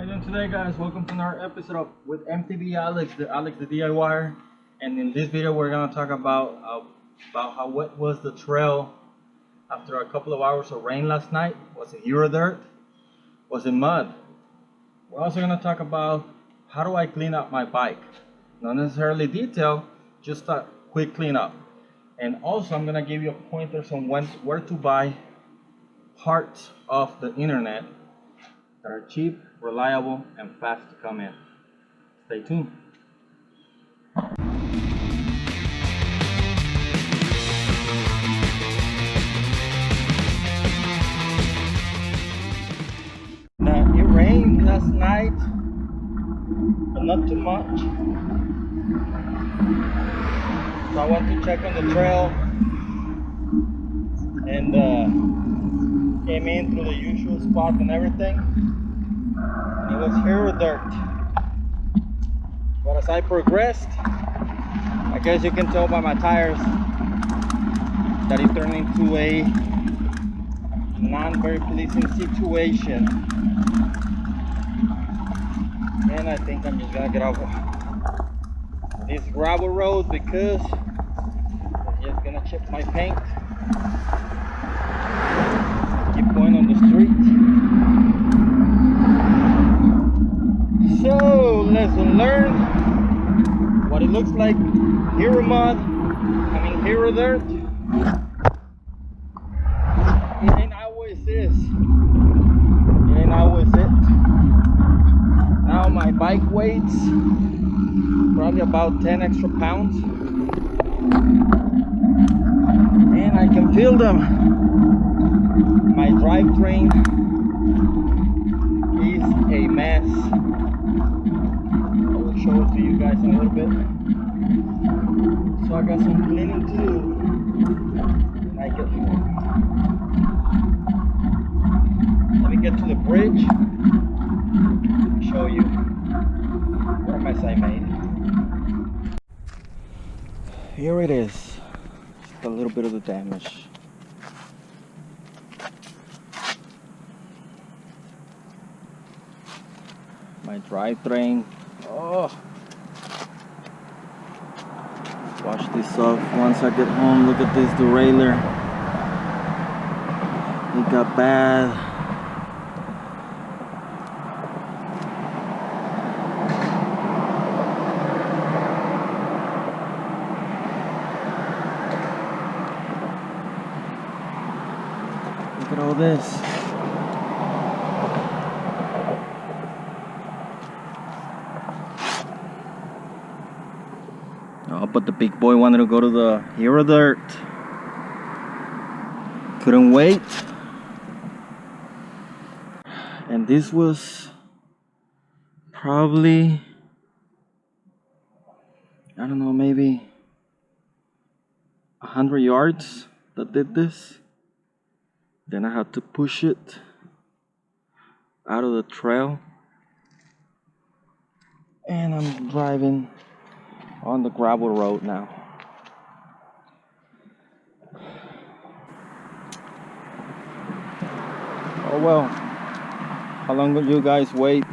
How you doing today, guys? Welcome to another episode of with MTV Alex the DIYer. And in this video we're gonna talk about how wet was the trail after a couple of hours of rain last night. Was it Euro dirt? Was it mud? We're also gonna talk about how do I clean up my bike. Not necessarily detail, just a quick cleanup. And also I'm gonna give you pointers on where to buy parts of the internet that are cheap, reliable, and fast to come in. Stay tuned. Now, it rained last night, but not too much. So I went to check on the trail and came in through the usual spot and everything. And it was hero dirt. But as I progressed, I guess you can tell by my tires that it turned into a non very pleasing situation. And I think I'm just gonna get off this gravel road because it's just gonna chip my paint. Keep going on the street. So let's learn what it looks like. Hero mud, hero dirt. It ain't always this. It ain't always it. Now my bike weighs probably about 10 extra pounds. And I can feel them. My drivetrain is a mess. I will show it to you guys in a little bit. So I got some cleaning to do when I get home. Let me get to the bridge and show you what a mess I made. Here it is. Just a little bit of the damage. My drivetrain. Oh, wash this off once I get home. Look at this derailleur. It got bad. Look at all this. Oh, but the big boy wanted to go to the hero dirt. Couldn't wait. And this was probably, I don't know, maybe 100 yards that did this. Then I had to push it out of the trail. And I'm driving on the gravel road now. Oh well, how long will you guys wait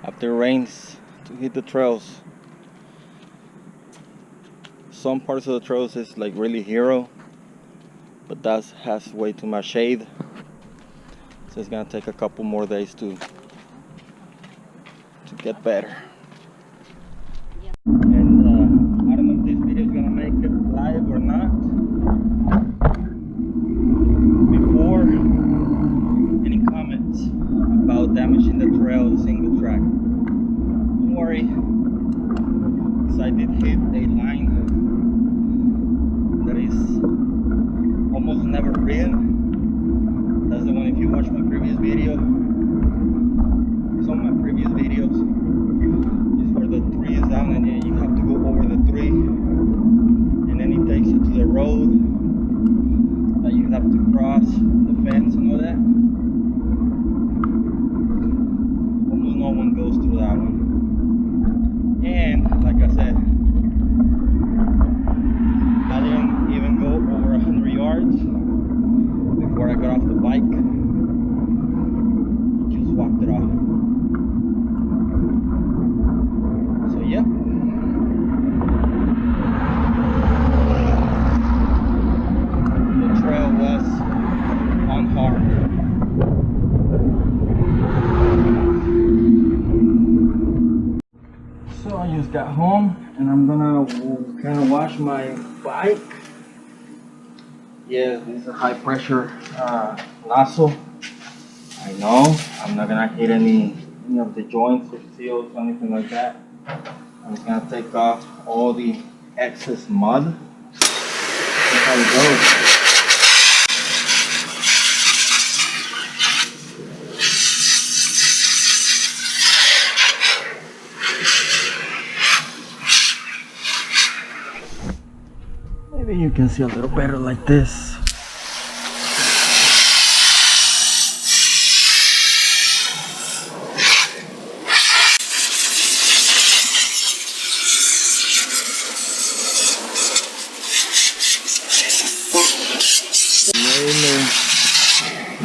after it rains to hit the trails? Some parts of the trails is like really hero, but that has way too much shade, so it's gonna take a couple more days to get better. Live or not. Before any comments about damaging the trail, the single track, don't worry, because I did hit a line that is almost never ridden. That's the one. If you watch my previous video, some of my previous videos is where the tree is down and you have to go over the tree. And then it takes you to the road that you have to cross the fence and all that. Almost no one goes through that one. And like I said, dropped it off. So yep. The trail was unharmed. So I just got home and I'm gonna kind of wash my bike. Yes, this is a high pressure nozzle. I know I'm not gonna hit any of the joints or seals or anything like that. I'm just gonna take off all the excess mud. That's how it goes. Maybe you can see a little better like this.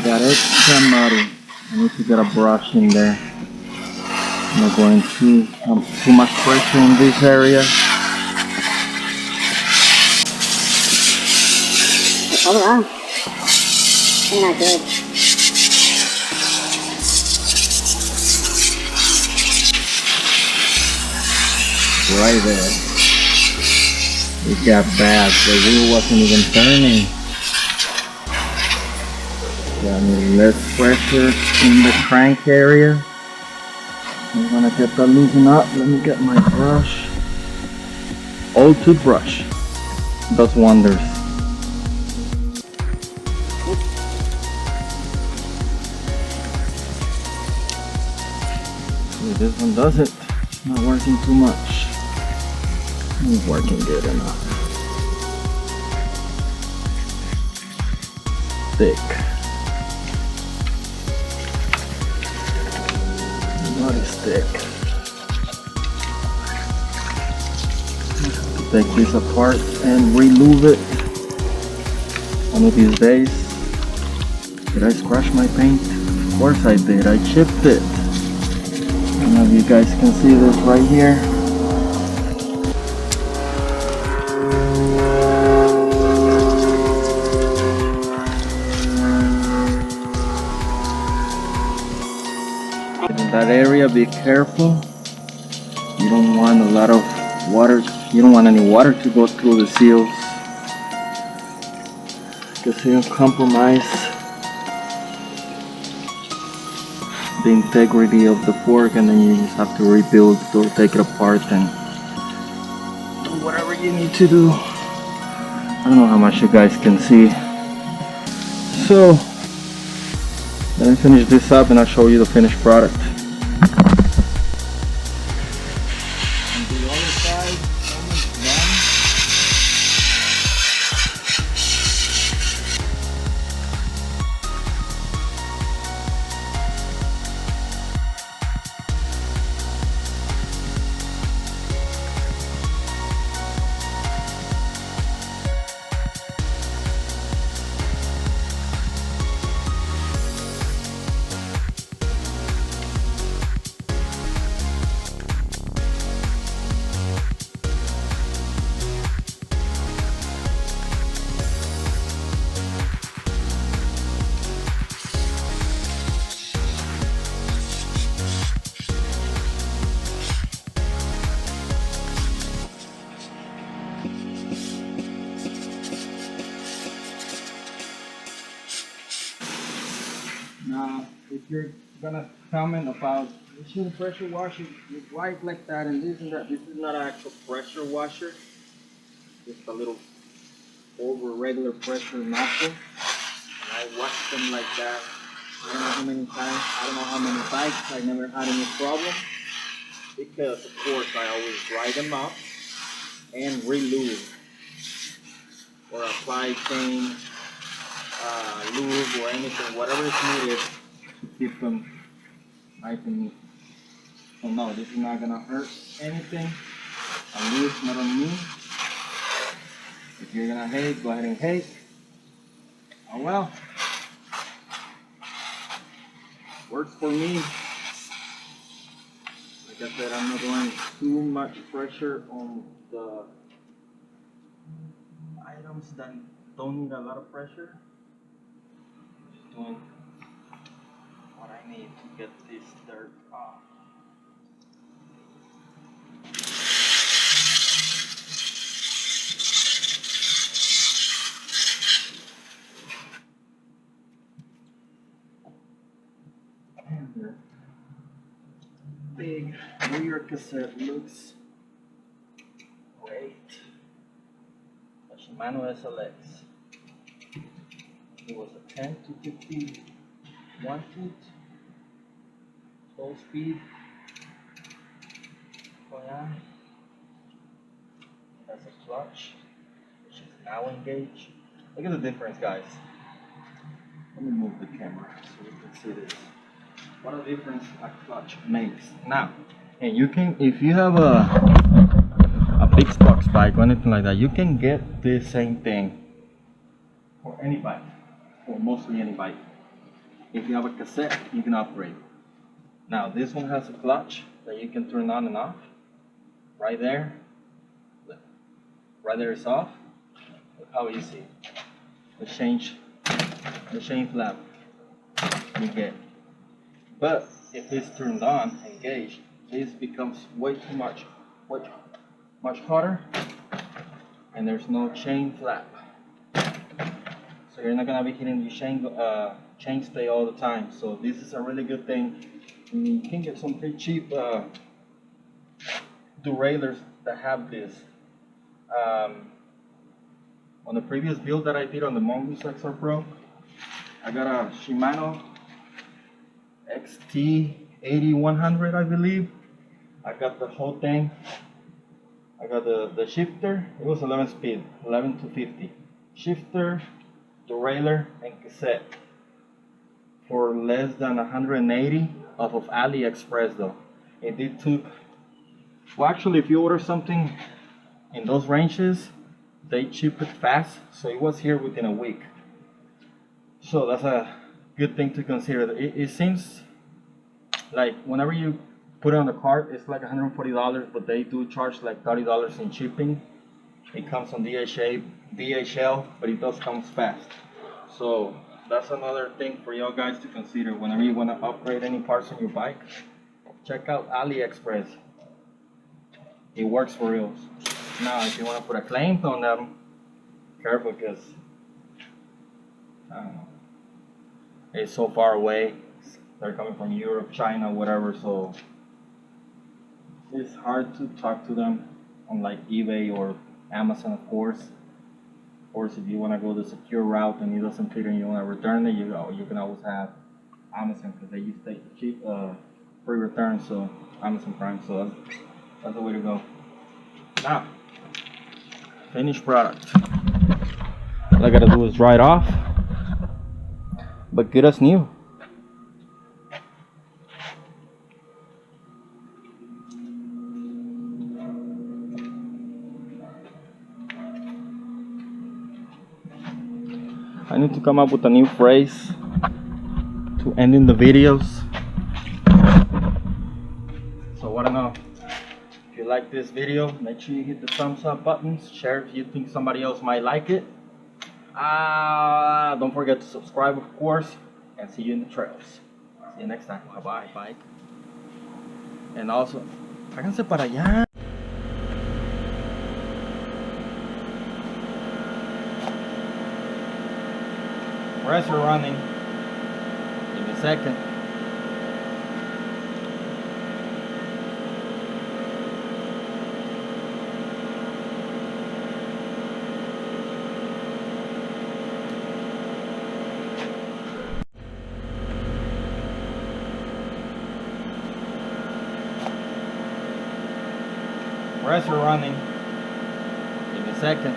Got extra muddy. I need to get a brush in there. I'm not going too much pressure in this area. Oh wow, they're not good. Right there. It got bad. The wheel wasn't even turning. Got less pressure in the crank area. I'm gonna get that loosened up. Let me get my brush. Old toothbrush does wonders. This one doesn't. Not working too much. It's working good enough. Thick. Not as thick. Take this apart and re-lube it. One of these days. Did I scratch my paint? Of course I did. I chipped it. I don't know if you guys can see this right here. In that area, be careful. You don't want a lot of water. You don't want any water to go through the seals, because you can compromise the integrity of the fork, and then you just have to rebuild or take it apart and do whatever you need to do. I don't know how much you guys can see. So let me finish this up and I'll show you the finished product. On the other side, almost done. Now, if you're gonna comment about machine pressure washer, you wipe like that and this and that. This is not an actual pressure washer. Just a little over regular pressure nozzle. And I wash them like that. I don't know how many times. I don't know how many bikes. I never had any problem because, of course, I always dry them up and re-lube or apply chain. Lube or anything, whatever is needed to keep them nice and neat. So no, this is not gonna hurt anything. On you, it's not on me. If you're gonna hate, go ahead and hate. Oh well. Works for me. Like I said, I'm not doing too much pressure on the items that don't need a lot of pressure. Just doing what I need to get this dirt off. And the big rear cassette looks great. A Shimano SLX. It was a 10 to 51 foot slow speed. Oh yeah. That's a clutch, which is now engaged. Look at the difference, guys. Let me move the camera so you can see this. What a difference a clutch makes. Now, and you can, if you have a big box bike or anything like that, you can get this same thing for any bike, or mostly any bike. If you have a cassette, you can upgrade. Now, this one has a clutch that you can turn on and off. Right there. Right there is off. Look how easy. The chain flap you get. But if it's turned on, engaged, this becomes way too much hotter, and there's no chain flap. So you're not gonna be hitting your chain stay all the time. So this is a really good thing. You can get some pretty cheap derailleurs that have this. On the previous build that I did on the Mongoose XR Pro, I got a Shimano XT8100, I believe. I got the whole thing. I got the shifter. It was 11 speed, 11 to 50. Shifter, derailleur, and cassette for less than 180 off of AliExpress though. It did took, well actually if you order something in those ranges, they ship it fast, so it was here within a week. So that's a good thing to consider. It seems like whenever you put it on the cart, it's like $140, but they do charge like $30 in shipping. It comes on DHL, but it does come fast. So that's another thing for y'all guys to consider whenever you want to upgrade any parts on your bike. Check out AliExpress. It works for real. Now, if you want to put a claim on them, careful because I don't know, it's so far away. They're coming from Europe, China, whatever, so it's hard to talk to them on like eBay or Amazon, of course. Of course, if you want to go the secure route and it doesn't fit and you want to return it, you can always have Amazon because they use the cheap free return, so Amazon Prime, so that's the way to go. Now, finished product. All I gotta do is dry it off, but good as new. I need to come up with a new phrase to end in the videos. So what I know. If you like this video, make sure you hit the thumbs up buttons, share if you think somebody else might like it. Don't forget to subscribe, of course, and see you in the trails. See you next time. Bye bye. And also, háganse para allá. Press you're running. Give me a second. Press you're running. Give me a second.